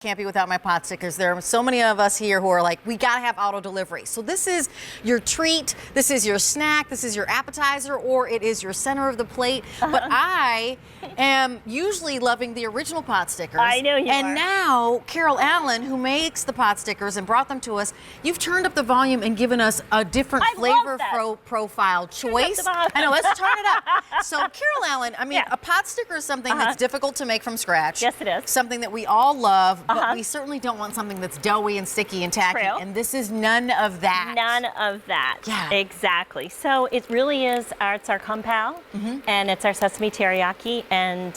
Can't be without my pot stickers. There are so many of us here who are like, we gotta have auto delivery. So this is your treat, this is your snack, this is your appetizer, or it is your center of the plate. But I am usually loving the original pot stickers. I know you are. And now, Carol Allen, who makes the pot stickers and brought them to us, you've turned up the volume and given us a different flavor profile choice. I know, let's turn it up. So Carol Allen, I mean, a pot sticker is something that's difficult to make from scratch. Yes, it is. Something that we all love. But we certainly don't want something that's doughy and sticky and tacky. True. And this is none of that. None of that. Yeah. Exactly. So it really is it's our Kung Pao, and it's our sesame teriyaki, and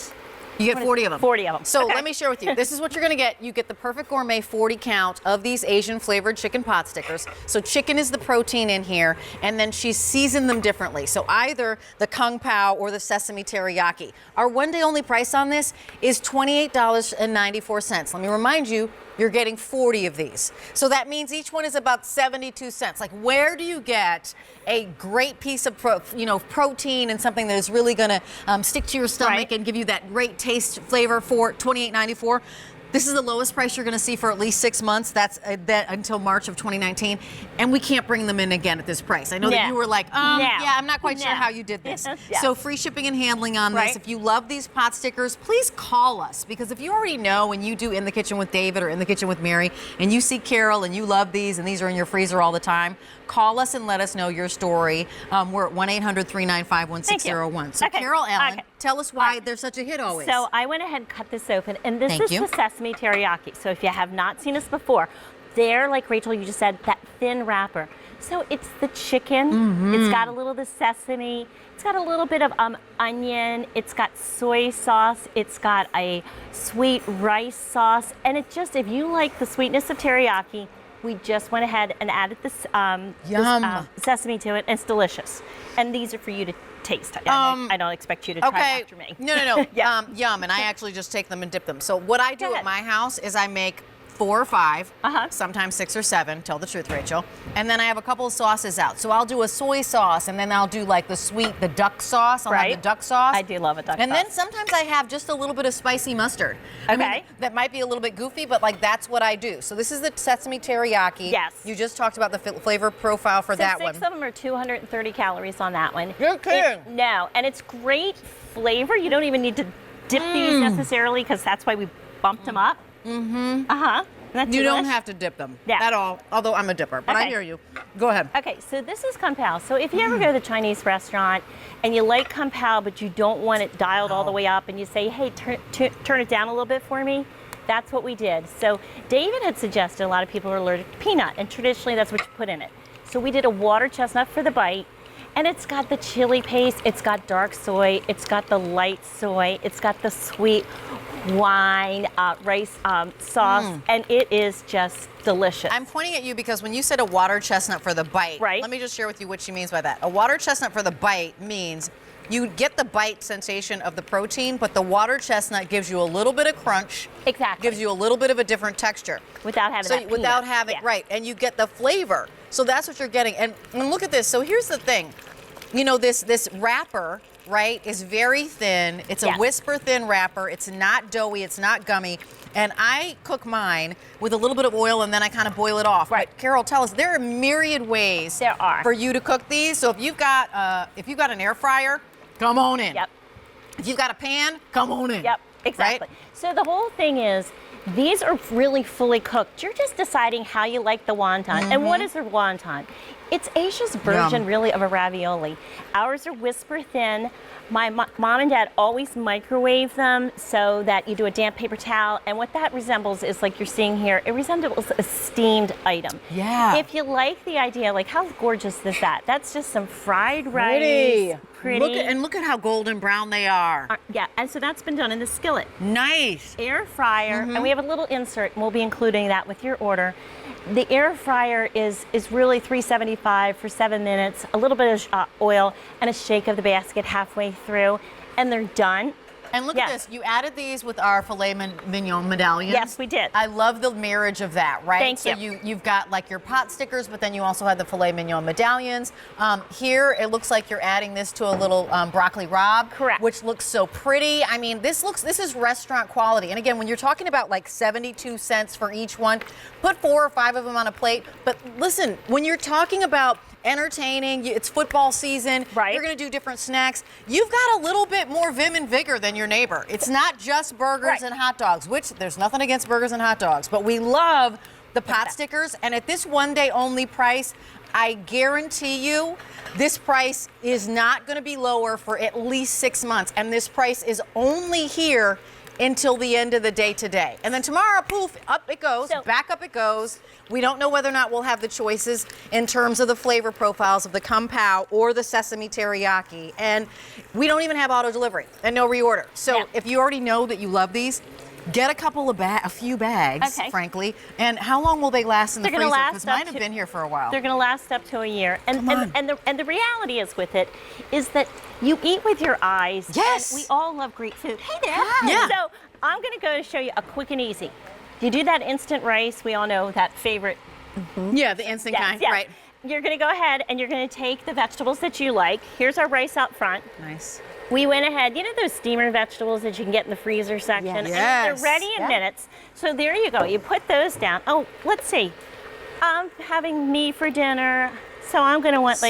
you get 40 of them. 40 of them. So let me share with you. This is what you're going to get. You get the perfect gourmet 40 count of these Asian flavored chicken pot stickers. So chicken is the protein in here, and then she's seasoned them differently. So either the Kung Pao or the sesame teriyaki. Our one day only price on this is $28.94. Let me remind you, you're getting 40 of these. So that means each one is about 72 cents. Like, where do you get a great piece of protein and something that is really going to stick to your stomach and give you that great taste flavor for $28.94? This is the lowest price you're going to see for at least 6 months. That's until March of 2019. And we can't bring them in again at this price. I know that you were like, yeah, I'm not quite sure how you did this. So free shipping and handling on this. If you love these pot stickers, please call us. Because if you already know when you do In the Kitchen with David or In the Kitchen with Mary, and you see Carol and you love these and these are in your freezer all the time, call us and let us know your story. We're at 1-800-395-1601. So Carol Allen, tell us why they're such a hit always. So I went ahead and cut this open, and this is the sesame teriyaki. So if you have not seen us before, they're, like Rachel, you just said, that thin wrapper. So it's the chicken, it's got a little of the sesame, it's got a little bit of onion, it's got soy sauce, it's got a sweet rice sauce, and it just, if you like the sweetness of teriyaki, we just went ahead and added this, sesame to it, and it's delicious. And these are for you to taste. I don't expect you to try after me. No. Yum, and I actually just take them and dip them. So what I do at my house is I make 4 or 5, sometimes 6 or 7, tell the truth, Rachel. And then I have a couple of sauces out. So I'll do a soy sauce, and then I'll do like the duck sauce. I'll have the duck sauce. I do love a duck sauce. And then sometimes I have just a little bit of spicy mustard. I mean, that might be a little bit goofy, but like that's what I do. So this is the sesame teriyaki. Yes. You just talked about the flavor profile for that one. 6 of them are 230 calories on that one. You're kidding. No, and it's great flavor. You don't even need to dip these necessarily, because that's why we bumped them up. You don't have to dip them at all, although I'm a dipper, but I hear you. Go ahead. Okay, so this is Kung Pao. So if you ever go to the Chinese restaurant and you like Kung Pao, but you don't want it dialed all the way up, and you say, hey, turn it down a little bit for me, that's what we did. So David had suggested a lot of people are allergic to peanut, and traditionally that's what you put in it. So we did a water chestnut for the bite, and it's got the chili paste, it's got dark soy, it's got the light soy, it's got the sweet wine, rice sauce, and it is just delicious. I'm pointing at you because when you said a water chestnut for the bite, let me just share with you what she means by that. A water chestnut for the bite means you get the bite sensation of the protein, but the water chestnut gives you a little bit of crunch. Exactly. Gives you a little bit of a different texture. Without having that without having, and you get the flavor. So that's what you're getting. And look at this. So here's the thing. You know, this wrapper, is very thin. It's a whisper thin wrapper. It's not doughy. It's not gummy. And I cook mine with a little bit of oil, and then I kind of boil it off. But Carol, tell us, there are myriad ways for you to cook these. So if you've got an air fryer, come on in. Yep. If you've got a pan, come on in. Yep, exactly. So the whole thing is, these are really fully cooked. You're just deciding how you like the wonton. And what is a wonton? It's Asia's version, really, of a ravioli. Ours are whisper thin. My mom and dad always microwave them so that you do a damp paper towel. And what that resembles is, like you're seeing here, it resembles a steamed item. Yeah. If you like the idea, like, how gorgeous is that? That's just some fried rice. Pretty. Look at how golden brown they are. Yeah, and so that's been done in the skillet. Nice. Air fryer, and we have a little insert, and we'll be including that with your order. The air fryer is really $375 for 7 minutes, a little bit of oil, and a shake of the basket halfway through, and they're done. And look at this. You added these with our filet mignon medallions. Yes, we did. I love the marriage of that, right? Thank so you. You've got like your pot stickers, but then you also have the filet mignon medallions. Here, it looks like you're adding this to a little broccoli rabe. Correct. Which looks so pretty. I mean, this is restaurant quality. And again, when you're talking about like 72 cents for each one, put 4 or 5 of them on a plate. But listen, when you're talking about entertaining, it's football season, right. You're going to do different snacks. You've got a little bit more vim and vigor than your neighbor. It's not just burgers right. and hot dogs, which there's nothing against burgers and hot dogs, but we love the pot stickers. And at this one day only price, I guarantee you this price is not going to be lower for at least 6 months. And this price is only here until the end of the day today. And then tomorrow, poof, up it goes, back up it goes. We don't know whether or not we'll have the choices in terms of the flavor profiles of the Kung Pao or the sesame teriyaki. And we don't even have auto delivery and no reorder. So if you already know that you love these, get a few bags, frankly. And how long will they last in the freezer? Because mine have been here for a while. They're going to last up to a year. And the reality is with it is that you eat with your eyes. Yes. And we all love Greek food. Hey there. Yeah. So I'm going to go to show you a quick and easy. You do that instant rice. We all know that favorite. Yeah, the instant kind, right. You're going to go ahead and you're going to take the vegetables that you like. Here's our rice out front. Nice. We went ahead, you know those steamer vegetables that you can get in the freezer section? Yes. And they're ready in minutes. So there you go. You put those down. Oh, let's see. I'm having me for dinner. So I'm going to want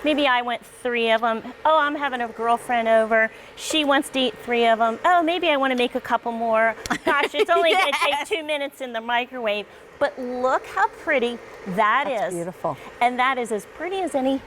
maybe I want 3 of them. Oh, I'm having a girlfriend over. She wants to eat 3 of them. Oh, maybe I want to make a couple more. Gosh, it's only going to take 2 minutes in the microwave. But look how pretty That's beautiful. And that is as pretty as any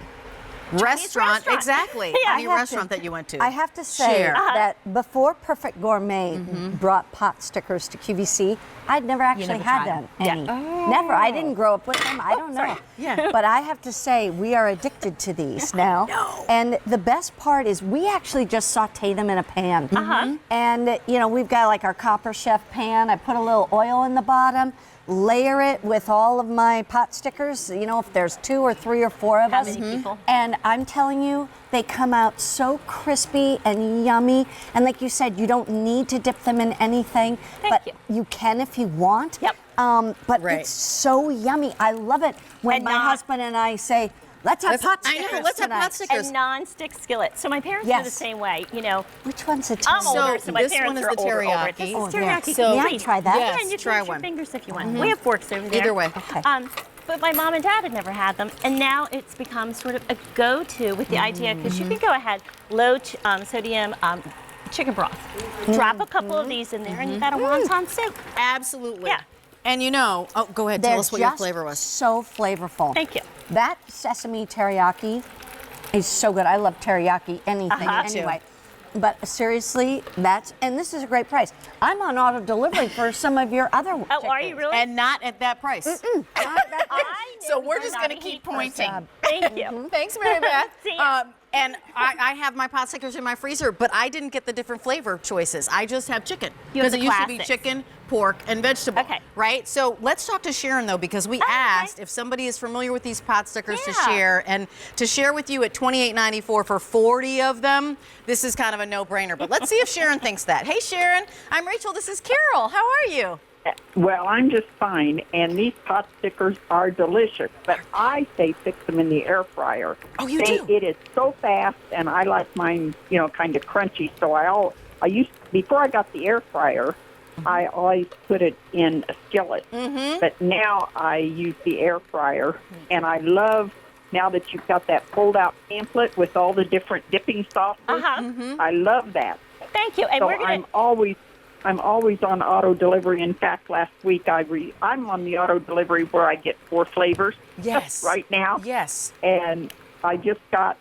restaurant. Exactly. Yeah. Any restaurant that you went to. I have to say that before Perfect Gourmet brought pot stickers to QVC, I'd never actually had them. Never. I didn't grow up with them. I don't know. Yeah. But I have to say, we are addicted to these now. And the best part is we actually just saute them in a pan. And, you know, we've got like our Copper Chef pan. I put a little oil in the bottom. Layer it with all of my pot stickers, you know, if there's 2 or 3 or 4 of us. How many people? And I'm telling you, they come out so crispy and yummy. And like you said, you don't need to dip them in anything. But you can if you want. Yep. But it's so yummy. I love it when my husband and I say, let's have pot stickers. I know, let's have pot stickers. And non-stick skillet. So my parents were the same way, you know. Which one's the I'm older, so my this parents one is are the older. teriyaki. This is teriyaki. So may I try that? Yes, Yeah, and you try can use your one. fingers if you want. We have forks over there. Either way. Okay. But my mom and dad had never had them, and now it's become sort of a go-to with the idea, because you can go ahead, low sodium chicken broth. Drop a couple of these in there, and you've got a wonton soup. Absolutely. Yeah. And you know, go ahead, tell us what your flavor was. So flavorful. Thank you. That sesame teriyaki is so good. I love teriyaki, anything, anyway. But seriously, and this is a great price. I'm on auto delivery for some of your other Oh, are you really? And not at that price. So we're just going to keep pointing. Thank you. Thanks, Mary Beth. See ya. And I have my pot stickers in my freezer, but I didn't get the different flavor choices. I just have chicken. You have Because it the used to be classics. chicken, pork, and vegetable. Okay. Right? So let's talk to Sharon, though, because we asked if somebody is familiar with these pot stickers to share. And to share with you at $28.94 for 40 of them, this is kind of a no-brainer. But let's see if Sharon thinks that. Hey, Sharon. I'm Rachel. This is Carol. How are you? Well, I'm just fine, and these pot stickers are delicious, but I say fix them in the air fryer. Oh, you do? It is so fast, and I like mine, you know, kind of crunchy, so before I got the air fryer, I always put it in a skillet, but now I use the air fryer, and I love, now that you've got that fold-out pamphlet with all the different dipping sauces, I love that. Thank you. And So we're going to... I'm always on auto delivery. In fact, last week I'm on the auto delivery where I get 4 flavors. Yes. Right now. Yes. And I just got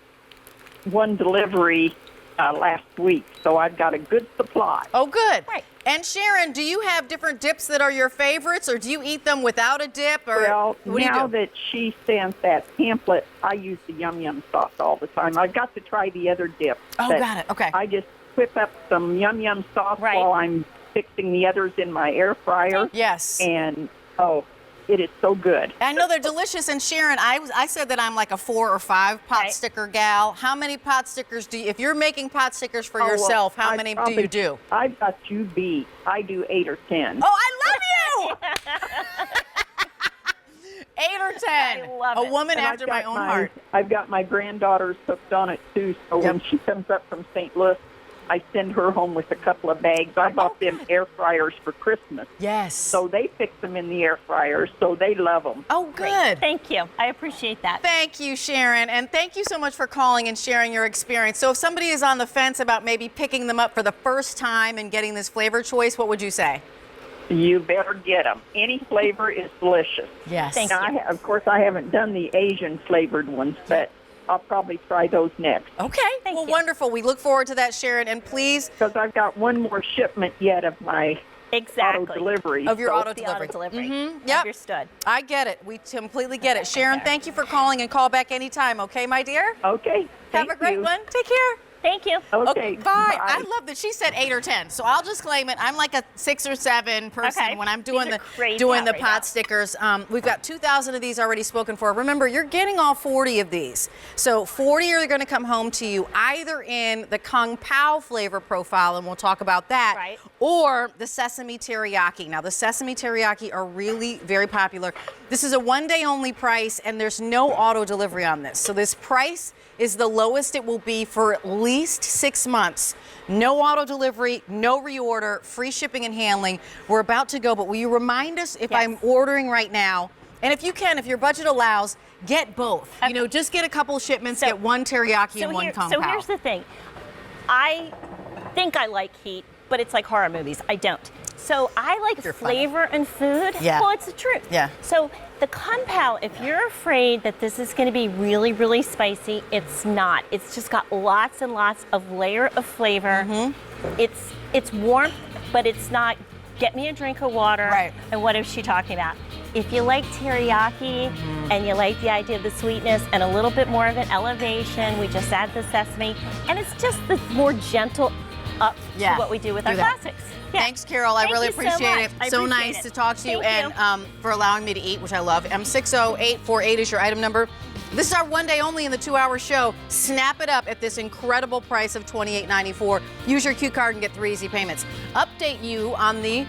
1 delivery last week, so I've got a good supply. Oh, good. Right. And Sharon, do you have different dips that are your favorites, or do you eat them without a dip? Or Well, what do you now do? that she sends that pamphlet, I use the Yum Yum sauce all the time. I've got to try the other dip. Oh, but got it. Okay. I just whip up some Yum Yum sauce Right. while I'm fixing the others in my air fryer. Yes. And, it is so good. I know they're delicious. And Sharon, I said that I'm like a 4 or 5 pot sticker gal. How many pot stickers do you, if you're making pot stickers for yourself, how many do you do? I've got you beat. I do 8 or 10. Oh, I love you! 8 or 10. I love it. A woman And after my own heart. I've got my granddaughters hooked on it too. So when she comes up from St. Louis, I send her home with a couple of bags. I bought them air fryers for Christmas. Yes. So they fix them in the air fryer, so they love them. Oh, good. Great. Thank you. I appreciate that. Thank you, Sharon. And thank you so much for calling and sharing your experience. So if somebody is on the fence about maybe picking them up for the first time and getting this flavor choice, what would you say? You better get them. Any flavor is delicious. Yes. Thank Now, you. of course, I haven't done the Asian flavored ones, but I'll probably try those next. Okay. Thank you. Wonderful. We look forward to that, Sharon. And please. Because I've got one more shipment yet of my Exactly. auto delivery. Of your auto The delivery. auto delivery. Yep. Understood. I get it. We completely get it. Sharon, thank you for calling and call back anytime. Okay, my dear? Okay. Have a great one. Take care. Thank you. Okay. Bye. I love that she said 8 or 10. So I'll just claim it. I'm like a 6 or 7 person Okay. when I'm These doing are the crazy doing the right pot now. stickers. We've got 2,000 of these already spoken for. Remember, you're getting all 40 of these. So 40 are going to come home to you either in the Kung Pao flavor profile, and we'll talk about that, Right. or the sesame teriyaki. Now, the sesame teriyaki are really very popular. This is a one-day only price, and there's no auto delivery on this. So this price is the lowest it will be for at least 6 months. No auto delivery, no reorder, free shipping and handling. We're about to go, but will you remind us if Yes. I'm ordering right now? And if you can, if your budget allows, get both. Okay. You know, just get a couple shipments, So- get one teriyaki and one Kung So Pao. here's the thing. I think I like heat, but it's like horror movies. I don't. So I like You're funny. flavor and food. Yeah. Well, it's the truth. Yeah. So the Kung Pao, if you're afraid that this is going to be really, really spicy, it's not. It's just got lots and lots of layer of flavor. Mm-hmm. It's warmth, but it's not. Get me a drink of water. Right. And what is she talking about? If you like teriyaki and you like the idea of the sweetness and a little bit more of an elevation, we just add the sesame, and it's just the more gentle up Yeah. to what we do with Do our that. classics. Yeah. Thanks, Carol. I Thank really you so appreciate much. it. I So appreciate nice it. to talk to you, Thank and for allowing me to eat, which I love. M60848 is your item number. This is our one day only in the 2-hour show. Snap it up at this incredible price of $28.94. Use your Q card and get 3 easy payments. Update you on the